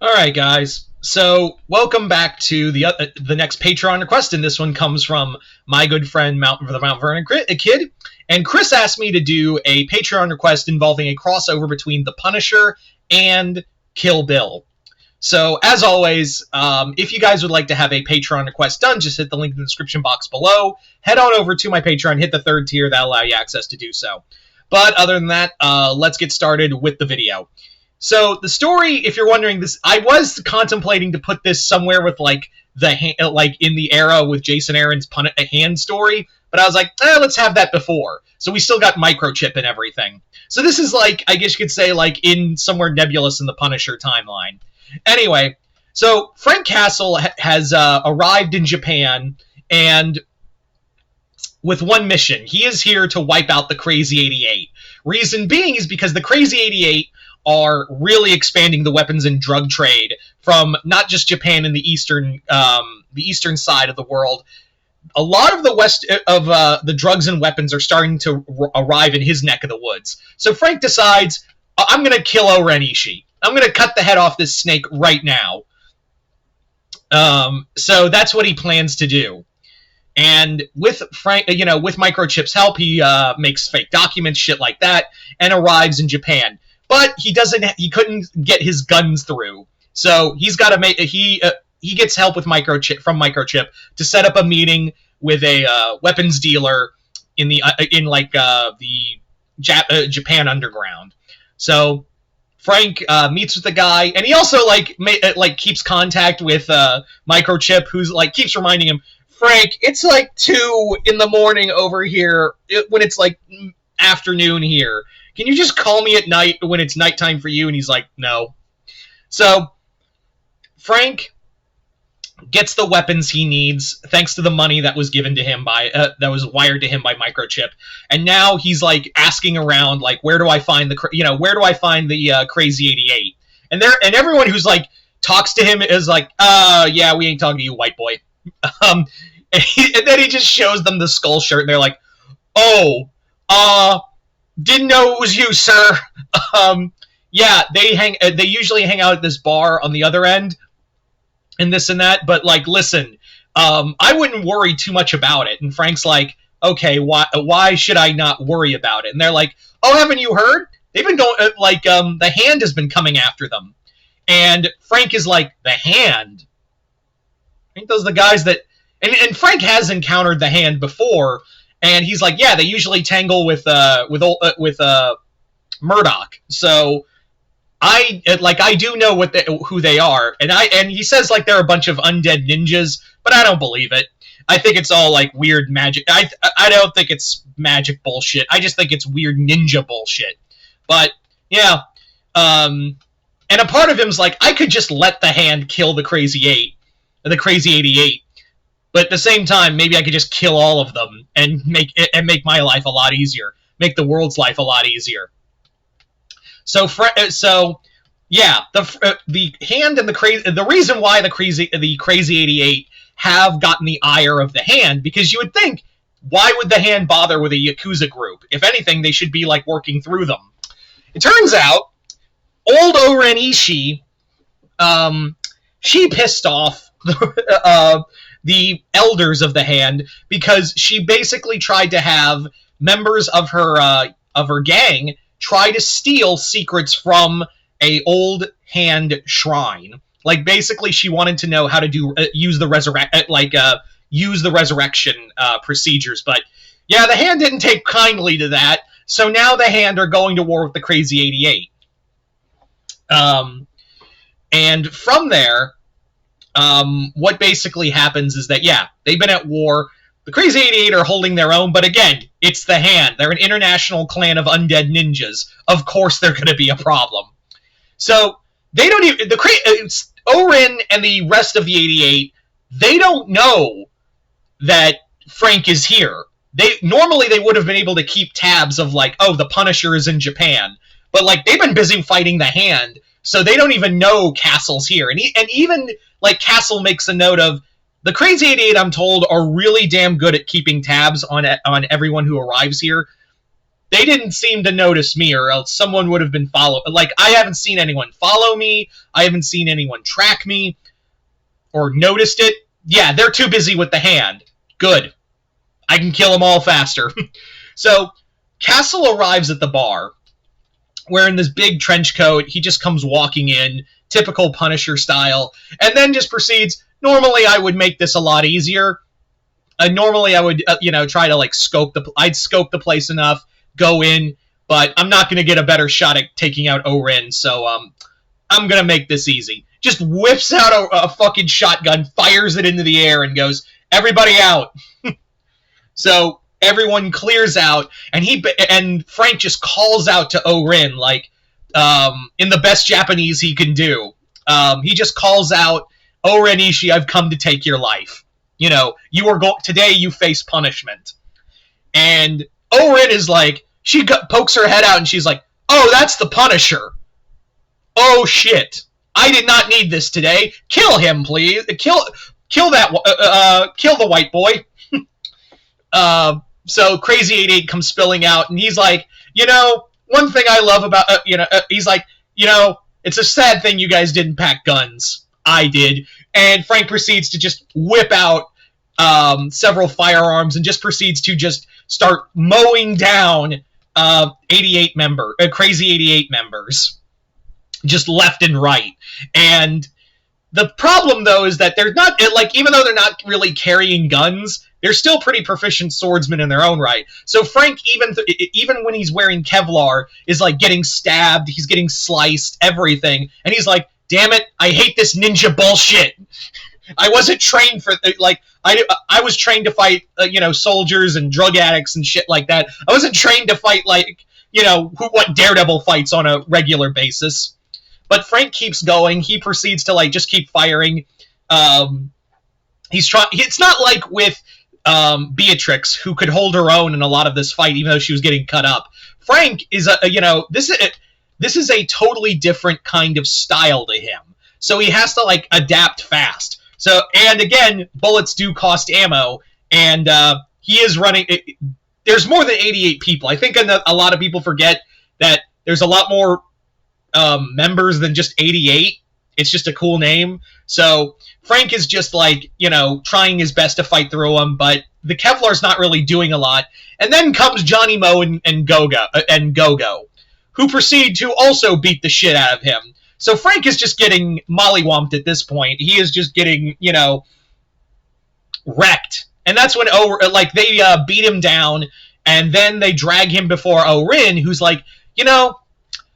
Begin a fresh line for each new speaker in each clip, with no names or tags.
Alright, guys. So, welcome back to the next Patreon request, and this one comes from my good friend the Mount Vernon Kid. And Chris asked me to do a Patreon request involving a crossover between The Punisher and Kill Bill. So, as always, if you guys would like to have a Patreon request done, just hit the link in the description box below. Head on over to my Patreon, hit the third tier, that'll allow you access to do so. But other than that, let's get started with the video. So the story, if you're wondering this, I was contemplating to put this somewhere with like in the era with Jason Aaron's hand story, but I was like, let's have that before. So we still got Microchip and everything. So this is like, I guess you could say, like in somewhere nebulous in the Punisher timeline. Anyway, so Frank Castle has arrived in Japan, and with one mission. He is here to wipe out the Crazy 88. Reason being is because the Crazy 88 are really expanding the weapons and drug trade from not just Japan and the eastern side of the world. A lot of the drugs and weapons are starting to arrive in his neck of the woods. So Frank decides, I'm going to kill O-Ren Ishii. I'm going to cut the head off this snake right now. So that's what he plans to do. And with with Microchip's help, he makes fake documents, shit like that, and arrives in Japan. But he couldn't get his guns through, so he's got to make he gets help with Microchip to set up a meeting with a weapons dealer in the Japan underground. So Frank meets with the guy, and he also keeps contact with Microchip, who's keeps reminding him, Frank, it's 2 in the morning over here when it's afternoon here. Can you just call me at night when it's nighttime for you? And he's like, no. So Frank gets the weapons he needs thanks to the money that was given to him that was wired to him by Microchip. And now he's asking around, where do I find the Crazy 88? And everyone who's talks to him is yeah, we ain't talking to you, white boy. And then he just shows them the skull shirt, and they're like, oh, didn't know it was you, sir. Yeah, they usually hang out at this bar on the other end, and this and that, but listen, I wouldn't worry too much about it. And Frank's like, okay, why should I not worry about it? And they're like, oh, haven't you heard? They've been going, the Hand has been coming after them. And Frank is like, the Hand? I think those are the guys that... And Frank has encountered the Hand before, and he's like, yeah, they usually tangle with Murdoch. So I do know who they are, and he says they're a bunch of undead ninjas, but I don't believe it. I think it's all weird magic. I don't think it's magic bullshit. I just think it's weird ninja bullshit. But yeah, and a part of him's I could just let the Hand kill the Crazy 88. But at the same time, maybe I could just kill all of them and make my life a lot easier, make the world's life a lot easier. So yeah, the Hand and the reason why the Crazy 88 have gotten the ire of the Hand, because you would think, why would the Hand bother with a Yakuza group? If anything, they should be working through them. It turns out, old O-Ren Ishii, she pissed off the elders of the Hand, because she basically tried to have members of her gang try to steal secrets from a old Hand shrine. Basically, she wanted to know how to use the resurrection procedures. But yeah, the Hand didn't take kindly to that. So now the Hand are going to war with the Crazy 88. And from there, what basically happens is that, yeah, they've been at war. The Crazy 88 are holding their own, but again, it's the Hand. They're an international clan of undead ninjas. Of course they're going to be a problem. So, they don't even... O-Ren and the rest of the 88, they don't know that Frank is here. Normally they would have been able to keep tabs of, oh, the Punisher is in Japan. But, they've been busy fighting the Hand, so they don't even know Castle's here. And even... Castle makes a note of, the Crazy 88, I'm told, are really damn good at keeping tabs on everyone who arrives here. they didn't seem to notice me, or else someone would have been followed. Like, I haven't seen anyone follow me. I haven't seen anyone track me or noticed it. Yeah, they're too busy with the hand. Good. I can kill them all faster. So, Castle arrives at the bar, wearing this big trench coat. He just comes walking in, typical Punisher style, and then just proceeds. Normally, I would make this a lot easier. Normally, I would, try to, like, I'd scope the place enough, go in, but I'm not going to get a better shot at taking out Orin, so, I'm going to make this easy. Just whips out a fucking shotgun, fires it into the air, and goes, everybody out. So everyone clears out, and Frank just calls out to Orin, like, in the best Japanese he can do. He just calls out, Orin Ishii, I've come to take your life. Today you face punishment. And Orin is like, pokes her head out, and she's like, oh, that's the Punisher. Oh, shit. I did not need this today. Kill him, please. Kill the white boy. So Crazy 88 comes spilling out, and he's like, one thing I love about, he's like, it's a sad thing you guys didn't pack guns. I did. And Frank proceeds to just whip out several firearms and just proceeds to just start mowing down Crazy 88 members. Just left and right. And the problem, though, is that they're not, even though they're not really carrying guns, they're still pretty proficient swordsmen in their own right. So Frank, even when he's wearing Kevlar, is, like, getting stabbed, he's getting sliced, everything. And he's like, damn it, I hate this ninja bullshit. I wasn't trained for, I was trained to fight, soldiers and drug addicts and shit like that. I wasn't trained to fight, what Daredevil fights on a regular basis. But Frank keeps going. He proceeds to, just keep firing. It's not like with Beatrix, who could hold her own in a lot of this fight, even though she was getting cut up. Frank is, this is a totally different kind of style to him. So he has to, adapt fast. So, and again, bullets do cost ammo, and he is running. There's more than 88 people. I think a lot of people forget that there's a lot more members than just 88. It's just a cool name. So Frank is just trying his best to fight through them, but the Kevlar's not really doing a lot. And then comes Johnny Mo and Go-Go, who proceed to also beat the shit out of him. So Frank is just getting mollywomped at this point. He is just getting, wrecked. And that's when they beat him down, and then they drag him before Orin, who's like,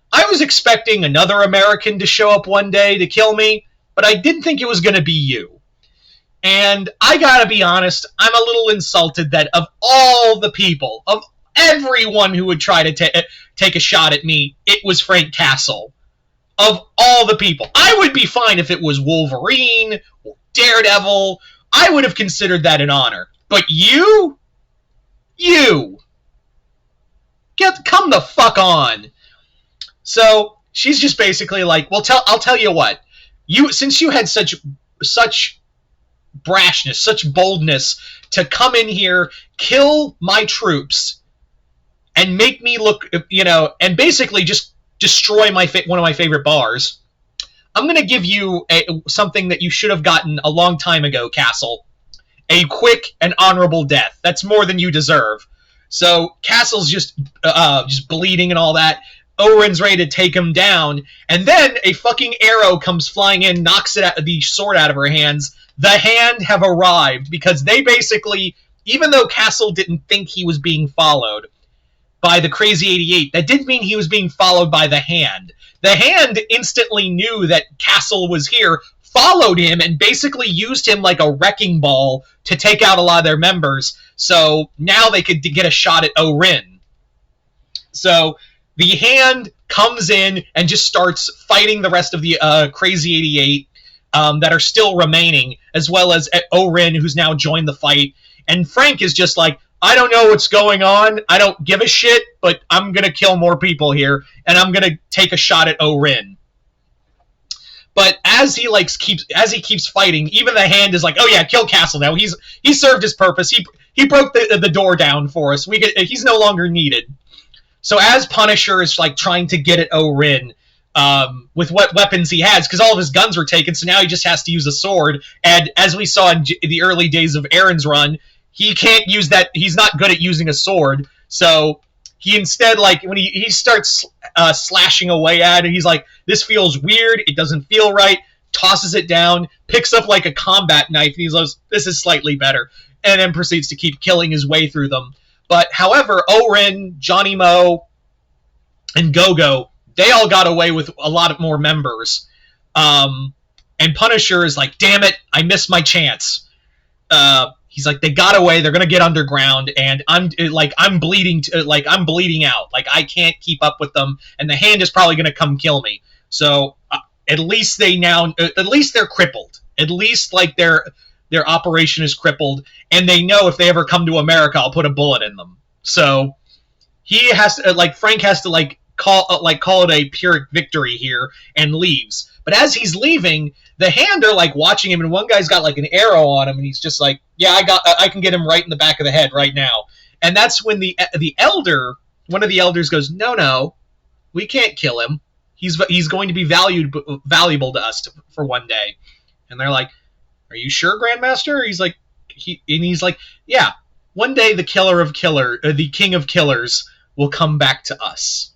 I was expecting another American to show up one day to kill me, but I didn't think it was going to be you. And I gotta be honest, I'm a little insulted that of all the people, of everyone who would try to take a shot at me, it was Frank Castle. Of all the people. I would be fine if it was Wolverine or Daredevil. I would have considered that an honor. But you? Come the fuck on. So she's just basically like, well, I'll tell you what. Since you had such brashness, such boldness to come in here, kill my troops, and make me look, and basically just destroy one of my favorite bars, I'm going to give you something that you should have gotten a long time ago, Castle. A quick and honorable death. That's more than you deserve. So Castle's just bleeding and all that. Orin's ready to take him down, and then a fucking arrow comes flying in, knocks the sword out of her hands. The Hand have arrived, because they basically, even though Castle didn't think he was being followed by the Crazy 88, that didn't mean he was being followed by the Hand. The Hand instantly knew that Castle was here, followed him, and basically used him like a wrecking ball to take out a lot of their members, so now they could get a shot at Orin. So the Hand comes in and just starts fighting the rest of the Crazy 88 that are still remaining, as well as Orin, who's now joined the fight. And Frank is just like, I don't know what's going on. I don't give a shit, but I'm going to kill more people here, and I'm going to take a shot at Orin. But as he keeps fighting, even the Hand is like, oh yeah, kill Castle now. He served his purpose. He broke the door down for us. He's no longer needed. So as Punisher is like trying to get at O-Rin, with what weapons he has, because all of his guns were taken, so now he just has to use a sword. And as we saw in the early days of Aaron's run, he can't use that. He's not good at using a sword, so he instead, like, when he starts slashing away at it, he's like, this feels weird, it doesn't feel right, tosses it down, picks up like a combat knife, and he's like, this is slightly better, and then proceeds to keep killing his way through them. But however, O-Rin, Johnny Mo, and Go-Go, they all got away with a lot more members. And Punisher is like, damn it, I missed my chance. He's like, they got away, they're gonna get underground, and I'm bleeding out. Like, I can't keep up with them, and the Hand is probably gonna come kill me. So at least they're crippled. At least like their operation is crippled, and they know if they ever come to America, I'll put a bullet in them. So he has to, Frank has to call it a Pyrrhic victory here and leaves. But as he's leaving, the Hand are like watching him, and one guy's got like an arrow on him, and he's just like, yeah, I can get him right in the back of the head right now. And that's when one of the elders goes, no, we can't kill him. He's going to be valuable to us for one day. And they're like, are you sure, Grandmaster? He's like, yeah, one day the the king of killers will come back to us.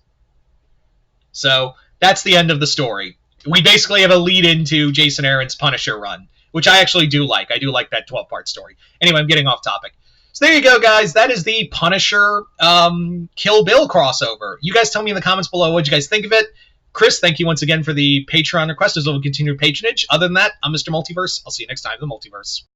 So that's the end of the story. We basically have a lead into Jason Aaron's Punisher run, which I actually do like. I do like that 12-part story. Anyway, I'm getting off topic. So there you go, guys. That is the Punisher Kill Bill crossover. You guys tell me in the comments below what you guys think of it. Chris, thank you once again for the Patreon request, as well as continued patronage. Other than that, I'm Mr. Multiverse. I'll see you next time in the Multiverse.